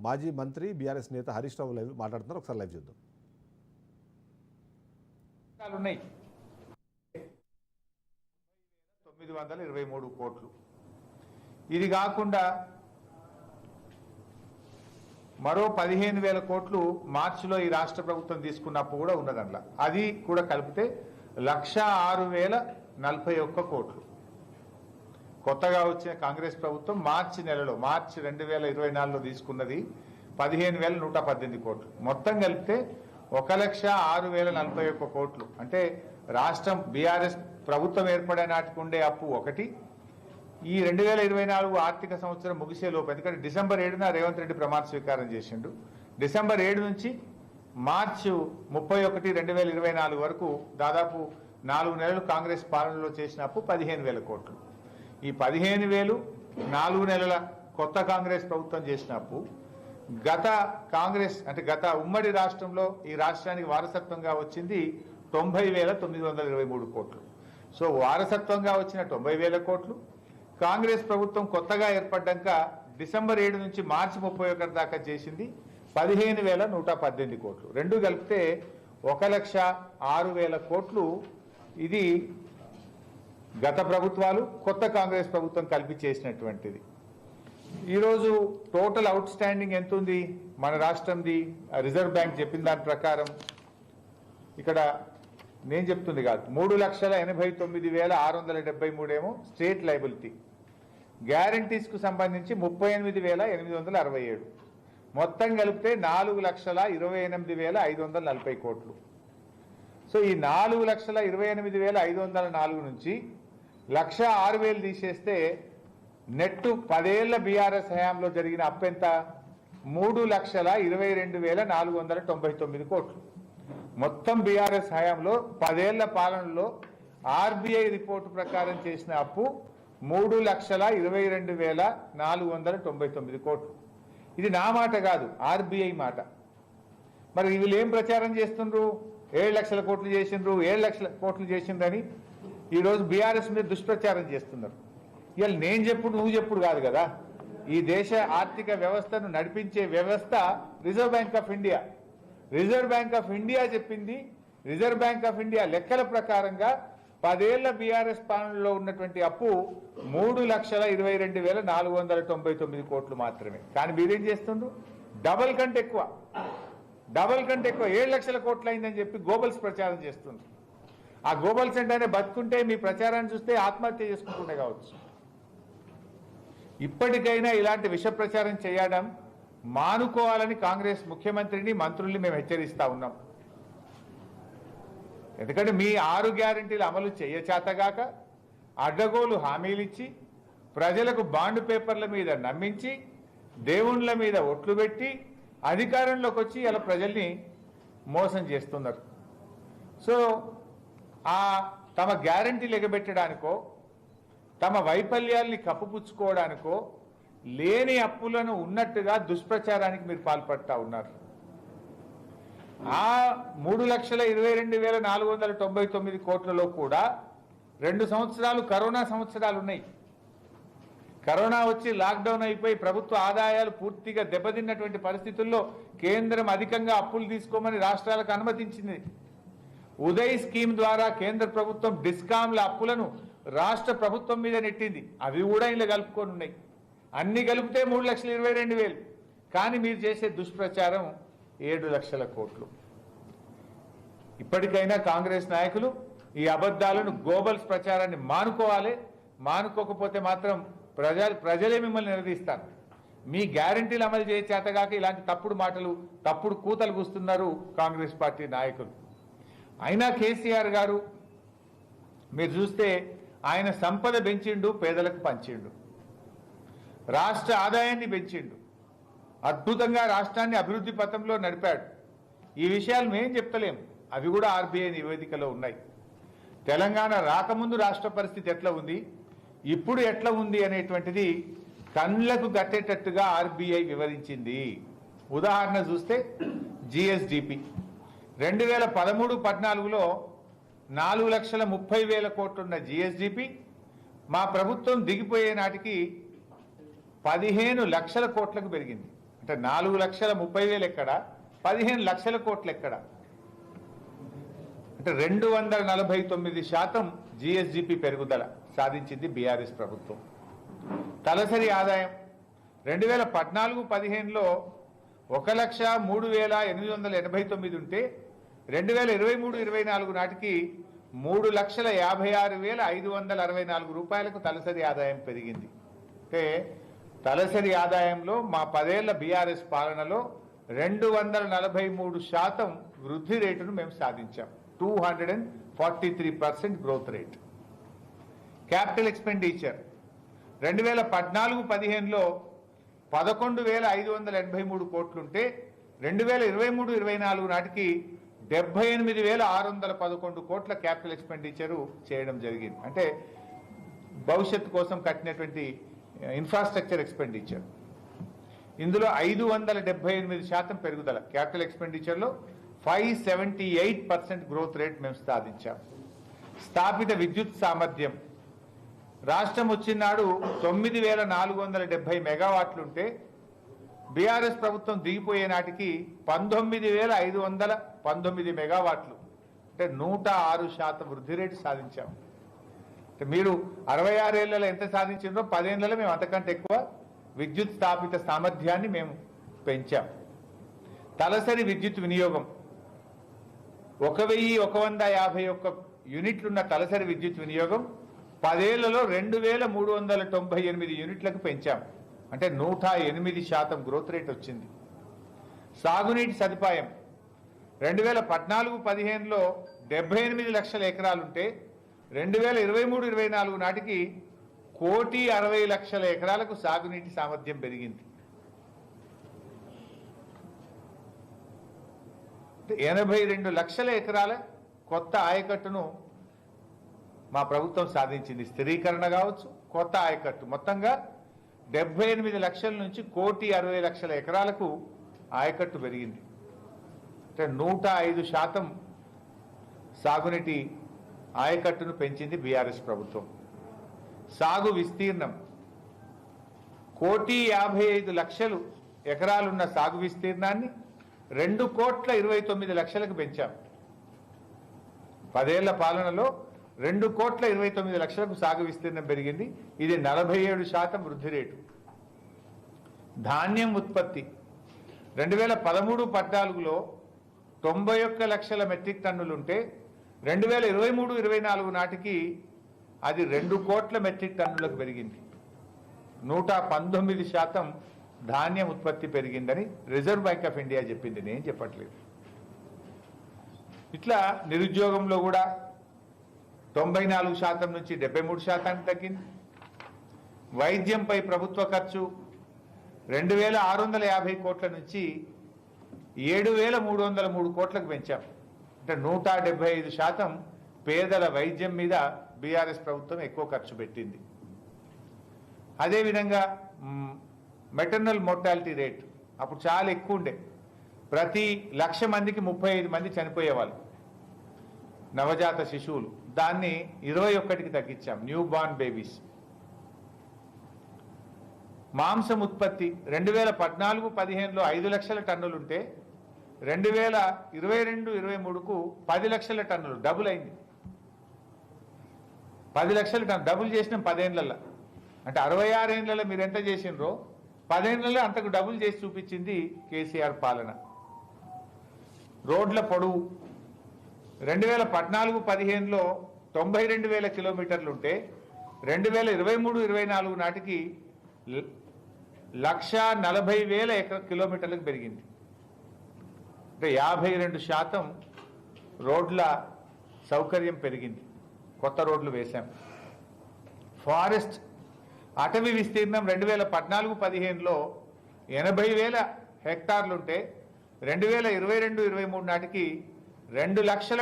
మాజీ మంత్రి బీఆర్ఎస్ నేత హరీష్ రావు లైవ్ మాట్లాడుతున్నారు. ఒకసారి లైవ్ చూద్దాం. ఉన్నాయి 923 కోట్లు. ఇది కాకుండా మరో 15,000 కోట్లు మార్చిలో ఈ రాష్ట్ర ప్రభుత్వం తీసుకున్నప్పుడు కూడా ఉన్నదట్లా. అది కూడా కలిపితే 1,06,041 కోట్లు. కొత్తగా వచ్చిన కాంగ్రెస్ ప్రభుత్వం మార్చి 2024లో తీసుకున్నది 15,118 కోట్లు. మొత్తం కలిపితే 1,06,041 కోట్లు. అంటే రాష్ట్రం బీఆర్ఎస్ ప్రభుత్వం ఏర్పడే నాటికి ఉండే అప్పు ఒకటి, ఈ 2024 ఆర్థిక సంవత్సరం ముగిసే లోపు, ఎందుకంటే డిసెంబర్ 7న రేవంత్ రెడ్డి ప్రమాణ స్వీకారం చేసిండు, డిసెంబర్ 7 నుంచి మార్చి 31, 2024 వరకు దాదాపు 4 నెలలు కాంగ్రెస్ పాలనలో చేసిన అప్పు 15,000 కోట్లు. ఈ 15,000 4 నెలల కొత్త కాంగ్రెస్ ప్రభుత్వం చేసిన అప్పు గత కాంగ్రెస్ అంటే గత ఉమ్మడి రాష్ట్రంలో ఈ రాష్ట్రానికి వారసత్వంగా వచ్చింది 90,923 కోట్లు. సో వారసత్వంగా వచ్చిన 90,000 కోట్లు, కాంగ్రెస్ ప్రభుత్వం కొత్తగా ఏర్పడ్డాక డిసెంబర్ 7 నుంచి మార్చి 31 దాకా చేసింది 15,118 కోట్లు. రెండు కలిపితే 1,06,000 కోట్లు. ఇది గత ప్రభుత్వాలు కొత్త కాంగ్రెస్ ప్రభుత్వం కలిపి చేసినటువంటిది. ఈరోజు టోటల్ అవుట్ స్టాండింగ్ ఎంత ఉంది మన రాష్ట్రంది? రిజర్వ్ బ్యాంక్ చెప్పిన దాని ప్రకారం ఇక్కడ నేను చెప్తుంది కాదు, 3,89,673 ఏమో స్టేట్ లైబిలిటీ, గ్యారంటీస్కు సంబంధించి 38,867, మొత్తం కలిపితే 4,28,540 కోట్లు. సో ఈ 4,28,504 నుంచి 1,06,000 తీసేస్తే నెట్ 10 ఏళ్ల బీఆర్ఎస్ హయాంలో జరిగిన అప్పెంత? 3,22,499 కోట్లు. మొత్తం బీఆర్ఎస్ హయాంలో 10 ఏళ్ల పాలనలో ఆర్బీఐ రిపోర్టు ప్రకారం చేసిన అప్పు 3,22,499 కోట్లు. ఇది నా మాట కాదు, ఆర్బీఐ మాట. మరి వీళ్ళు ఏం ప్రచారం చేస్తుండ్రు? 7 లక్షల కోట్లు చేసిండ్రు, 7 లక్షల కోట్లు చేసిండ్రని ఈరోజు బీఆర్ఎస్ మీద దుష్ప్రచారం చేస్తున్నారు. ఇవాళ నేను చెప్పుడు నువ్వు చెప్పుడు కాదు కదా. ఈ దేశ ఆర్థిక వ్యవస్థను నడిపించే వ్యవస్థ reserve bank of India. Reserve bank of India చెప్పింది, రిజర్వ్ బ్యాంక్ ఆఫ్ ఇండియా లెక్కల ప్రకారంగా 10 ఏళ్ల బీఆర్ఎస్ పాలనలో ఉన్నటువంటి అప్పు 3,22,499 కోట్లు మాత్రమే. కానీ మీరేం చేస్తుండ్రు? డబల్ కంటే ఎక్కువ 7 లక్షల కోట్లు అయిందని చెప్పి గోబల్స్ ప్రచారం చేస్తుండ్రు. ఆ గోబల్స్ అంటేనే బతుకుంటే మీ ప్రచారాన్ని చూస్తే ఆత్మహత్య చేసుకుంటుండే కావచ్చు. ఇప్పటికైనా ఇలాంటి విష ప్రచారం చేయడం మానుకోవాలని కాంగ్రెస్ ముఖ్యమంత్రిని, మంత్రుల్ని మేము హెచ్చరిస్తా ఉన్నాం. ఎందుకంటే మీ 6 గ్యారెంటీలు అమలు చేయచేతగాక అడ్డగోలు హామీలిచ్చి ప్రజలకు బాండ్ పేపర్ల మీద నమ్మించి దేవుళ్ళ మీద ఒట్లు పెట్టి అధికారంలోకి వచ్చి ఇలా ప్రజల్ని మోసం చేస్తున్నారు. సో తమ గ్యారెంటీలు ఎగబెట్టడానికో తమ వైఫల్యాల్ని కప్పుపుచ్చుకోవడానికో లేని అప్పులను ఉన్నట్టుగా దుష్ప్రచారానికి మీరు పాల్పడతా ఉన్నారు. ఆ 3,22,499 కోట్లలో కూడా 2 సంవత్సరాలు కరోనా సంవత్సరాలు ఉన్నాయి. కరోనా వచ్చి లాక్డౌన్ అయిపోయి ప్రభుత్వ ఆదాయాలు పూర్తిగా దెబ్బతిన్నటువంటి పరిస్థితుల్లో కేంద్రం అధికంగా అప్పులు తీసుకోమని రాష్ట్రాలకు అనుమతించింది. ఉదయ్ స్కీమ్ ద్వారా కేంద్ర ప్రభుత్వం డిస్కాంల అప్పులను రాష్ట్ర ప్రభుత్వం మీద నెట్టింది. అవి కూడా ఇలా కలుపుకొని ఉన్నాయి. అన్ని కలిపితే 3,22,000. కానీ మీరు చేసే దుష్ప్రచారం 7 లక్షల కోట్లు. ఇప్పటికైనా కాంగ్రెస్ నాయకులు ఈ అబద్ధాలను, గోబల్స్ ప్రచారాన్ని మానుకోవాలి. మానుకోకపోతే మాత్రం ప్రజలే మిమ్మల్ని నిలదీస్తారు. మీ గ్యారెంటీలు అమలు చేసే చేతగాక ఇలాంటి తప్పుడు మాటలు, తప్పుడు కూతలు కూస్తున్నారు కాంగ్రెస్ పార్టీ నాయకులు. అయినా కేసీఆర్ గారు మీరు చూస్తే ఆయన సంపద పెంచిండు, పేదలకు పంచిండు, రాష్ట్ర ఆదాయాన్ని పెంచిండు, అద్భుతంగా రాష్ట్రాన్ని అభివృద్ధి పథంలో నడిపాడు. ఈ విషయాలు మేం చెప్తలేం, అవి కూడా ఆర్బీఐ నివేదికలో ఉన్నాయి. తెలంగాణ రాకముందు రాష్ట్ర పరిస్థితి ఎట్లా ఉంది, ఇప్పుడు ఎట్లా ఉంది అనేటువంటిది కళ్ళకు కట్టేటట్టుగా ఆర్బీఐ వివరించింది. ఉదాహరణ చూస్తే జిఎస్డిపి 2013-14లో 4,30,000 కోట్లున్న జిఎస్డిపి మా ప్రభుత్వం దిగిపోయే నాటికి 15 లక్షల కోట్లకు పెరిగింది. అంటే 4,30,000 ఎక్కడ, 15 లక్షల కోట్లు ఎక్కడ? అంటే 249% జిఎస్డిపి పెరుగుదల సాధించింది బీఆర్ఎస్ ప్రభుత్వం. తలసరి ఆదాయం 2014-15లో 1,03,889 ఉంటే 2023-24 నాటికి 3,56,564 రూపాయలకు తలసరి ఆదాయం పెరిగింది. అంటే తలసరి ఆదాయంలో మా 10 ఏళ్ల బీఆర్ఎస్ పాలనలో 243% వృద్ధి రేటును మేము సాధించాం. 243% గ్రోత్ రేట్. క్యాపిటల్ ఎక్స్పెండిచర్ 2014-15లో 11,583 కోట్లుంటే 2023-24 నాటికి 78,611 కోట్ల క్యాపిటల్ ఎక్స్పెండిచరు చేయడం జరిగింది. అంటే భవిష్యత్తు కోసం కట్టినటువంటి ఇన్ఫ్రాస్ట్రక్చర్ ఎక్స్పెండిచర్. ఇందులో 578% పెరుగుదల. క్యాపిటల్ ఎక్స్పెండిచర్లో 578% గ్రోత్ రేట్ మేము సాధించాం. స్థాపిత విద్యుత్ సామర్థ్యం రాష్ట్రం వచ్చినాడు 9,470 మెగావాట్లుంటే బీఆర్ఎస్ ప్రభుత్వం దిగిపోయే నాటికి 19,519 మెగావాట్లు, అంటే 106% వృద్ధి రేటు సాధించాం. అంటే మీరు 66 ఏళ్లలో ఎంత సాధించిందో 10 ఏళ్లలో మేము అంతకంటే ఎక్కువ విద్యుత్ స్థాపిత సామర్థ్యాన్ని మేము పెంచాం. తలసరి విద్యుత్ వినియోగం 1,151 యూనిట్లున్న తలసరి విద్యుత్ వినియోగం 10 ఏళ్లలో 2,398 యూనిట్లకు పెంచాం. అంటే 108% గ్రోత్ రేట్ వచ్చింది. సాగునీటి సదుపాయం 2014-15లో 78 లక్షల ఎకరాలుంటే 2023-24 నాటికి 1,60,00,000 ఎకరాలకు సాగునీటి సామర్థ్యం పెరిగింది. 82 లక్షల ఎకరాల కొత్త ఆయకట్టును మా ప్రభుత్వం సాధించింది. స్థిరీకరణ కావచ్చు, కొత్త ఆయకట్టు, మొత్తంగా 78 లక్షల నుంచి 1,60,00,000 ఎకరాలకు ఆయకట్టు పెరిగింది. అంటే 105% సాగునీటి ఆయకట్టును పెంచింది బీఆర్ఎస్ ప్రభుత్వం. సాగు విస్తీర్ణం 1,55,00,000 ఎకరాలున్న సాగు విస్తీర్ణాన్ని 2,29,00,000కు పెంచాం. 10 ఏళ్ల పాలనలో 2,29,00,000కు సాగు విస్తీర్ణం పెరిగింది. ఇది 47% వృద్ధి రేటు. ధాన్యం ఉత్పత్తి 2013-14లో 91 లక్షల మెట్రిక్ టన్నులుంటే 2023-24 నాటికి అది 2 కోట్ల మెట్రిక్ టన్నులకు పెరిగింది. 119% ధాన్యం ఉత్పత్తి పెరిగిందని రిజర్వ్ బ్యాంక్ ఆఫ్ ఇండియా చెప్పింది, నేను చెప్పట్లేదు. ఇట్లా నిరుద్యోగంలో కూడా 94% నుంచి 73% తగ్గింది. వైద్యంపై ప్రభుత్వ ఖర్చు 2,650 కోట్ల నుంచి 7,303 కోట్లకు పెంచాం. అంటే 175% పేదల వైద్యం మీద బీఆర్ఎస్ ప్రభుత్వం ఎక్కువ ఖర్చు పెట్టింది. అదేవిధంగా మెటర్నల్ మోర్టాలిటీ రేట్ అప్పుడు చాలా ఎక్కువ ఉండే. ప్రతి 1,00,000 మందికి 35 మంది చనిపోయేవాళ్ళు నవజాత శిశువులు. దాన్ని 21కి తగ్గించాం, న్యూ బార్న్ బేబీస్. మాంసం ఉత్పత్తి 2014-15లో 5 లక్షల టన్నులుంటే 2022-23కు 10 లక్షల టన్నులు, డబుల్ అయింది. 10 లక్షల టన్ను డబుల్ చేసినాం 10 ఏళ్లలో. అంటే 66 ఏళ్లలో మీరు ఎంత చేసినరో 10 ఏళ్లలో అంతకు డబుల్ చేసి చూపించింది కేసీఆర్ పాలన. రోడ్ల పొడవు 2014-15లో 92,000 కిలోమీటర్లుంటే 2023-24 నాటికి 1,40,000 కిలోమీటర్లకు పెరిగింది. అంటే 52% రోడ్ల సౌకర్యం పెరిగింది. కొత్త రోడ్లు వేశాం. ఫారెస్ట్ అటవీ విస్తీర్ణం 2014-15లో 80,000 హెక్టార్లుంటే 2022-23 నాటికి 2 లక్షల